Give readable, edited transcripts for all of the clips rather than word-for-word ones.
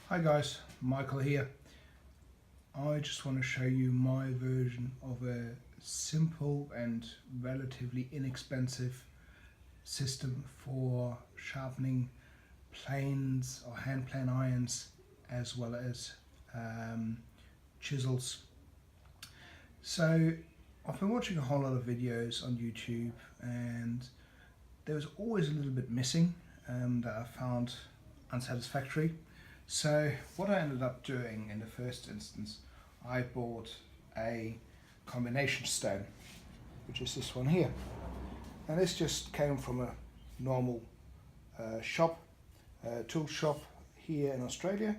Hi guys, Michael here. I just want to show you my version of a simple and relatively inexpensive system for sharpening planes or hand plane irons as well as chisels. So I've been watching a whole lot of videos on YouTube and there was always a little bit missing that I found unsatisfactory. So what I ended up doing in the first instance, I bought a combination stone, which is this one here. And this just came from a normal tool shop here in Australia,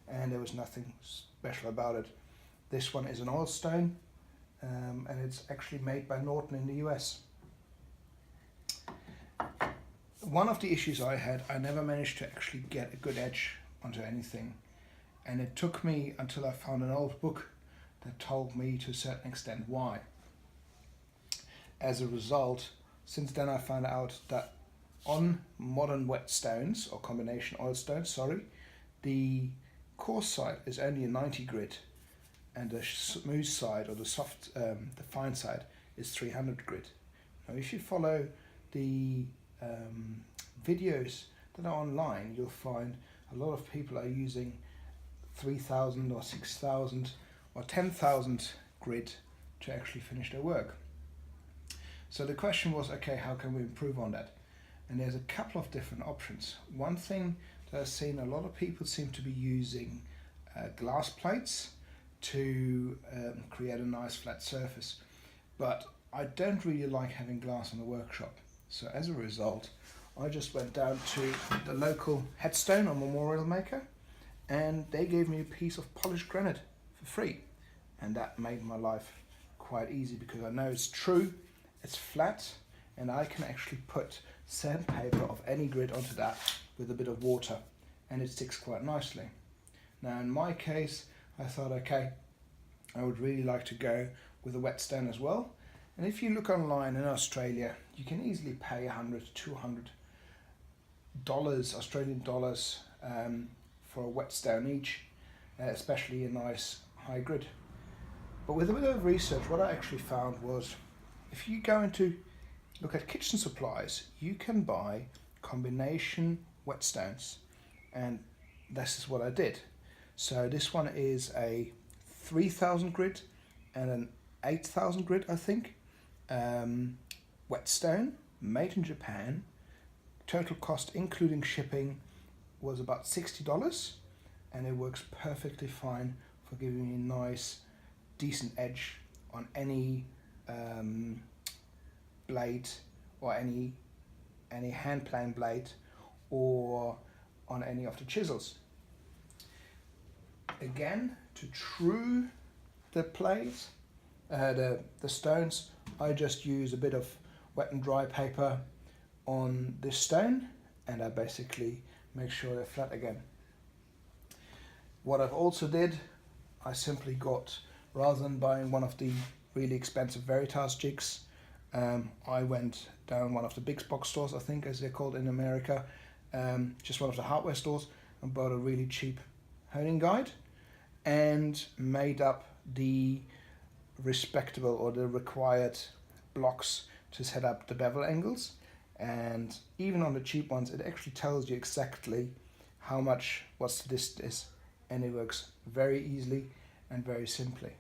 and there was nothing special about it. This one is an oil stone, and it's actually made by Norton in the US. One of the issues I had, I never managed to actually get a good edge onto anything, and it took me until I found an old book that told me to a certain extent why. As a result, since then I found out that on modern whetstones or combination oil stones, the coarse side is only a 90 grit and the smooth side or the fine side is 300 grit. Now if you follow the videos that are online, you'll find a lot of people are using 3,000 or 6,000 or 10,000 grit to actually finish their work. So the question was, okay, how can we improve on that? And there's a couple of different options. One thing that I've seen, a lot of people seem to be using glass plates to create a nice flat surface, but I don't really like having glass in the workshop. So as a result, I just went down to the local headstone or memorial maker, and they gave me a piece of polished granite for free, and that made my life quite easy because I know it's true, it's flat, and I can actually put sandpaper of any grit onto that with a bit of water, and it sticks quite nicely. Now in my case, I thought, okay, I would really like to go with a whetstone as well. And if you look online in Australia, you can easily pay $100 to $200 Australian dollars for a whetstone each, especially a nice high grit. But with a bit of research, what I actually found was, if you go into look at kitchen supplies, you can buy combination whetstones, and this is what I did. So this one is a 3,000 grit and an 8,000 grit, I think, whetstone, made in Japan. Total cost including shipping was about $60, and it works perfectly fine for giving you a nice decent edge on any blade or any hand plane blade or on any of the chisels. Again, to true the plates, the stones, I just use a bit of wet and dry paper on this stone, and I basically make sure they're flat again. What I've also did, I simply got, rather than buying one of the really expensive Veritas jigs, I went down one of the big box stores, I think as they're called in America, just one of the hardware stores, and bought a really cheap honing guide and made up the respectable or the required blocks to set up the bevel angles. And even on the cheap ones, it actually tells you exactly how much, what's the distance, and it works very easily and very simply.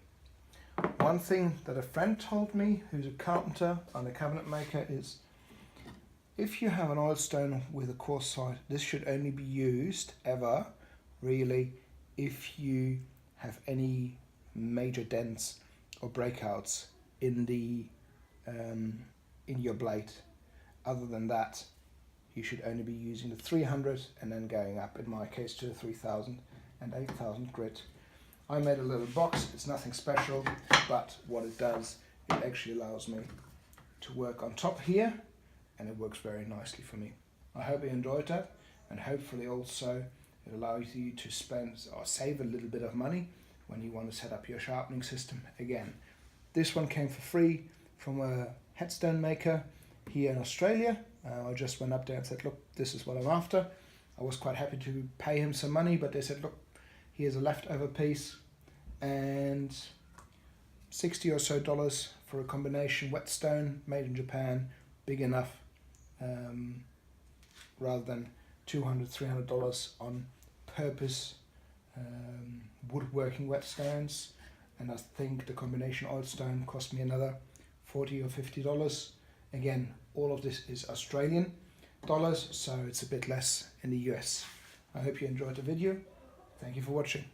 One thing that a friend told me, who's a carpenter and a cabinet maker, is if you have an oil stone with a coarse side, this should only be used ever, really, if you have any major dents or breakouts in the in your blade. Other than that, you should only be using the 300 and then going up, in my case, to the 3,000 and 8,000 grit. I made a little box, it's nothing special, but what it does, it actually allows me to work on top here, and it works very nicely for me. I hope you enjoyed that, and hopefully also it allows you to spend or save a little bit of money when you want to set up your sharpening system again. This one came for free from a headstone maker here in Australia. I just went up there and said, look, this is what I'm after. I was quite happy to pay him some money, but they said, look, Here's a leftover piece, and $60 or so for a combination whetstone made in Japan, big enough, rather than $200-300 on purpose woodworking whetstones. And I think the combination oil stone cost me another $40 or $50. Again, all of this is Australian dollars, so it's a bit less in the US. I hope you enjoyed the video. Thank you for watching.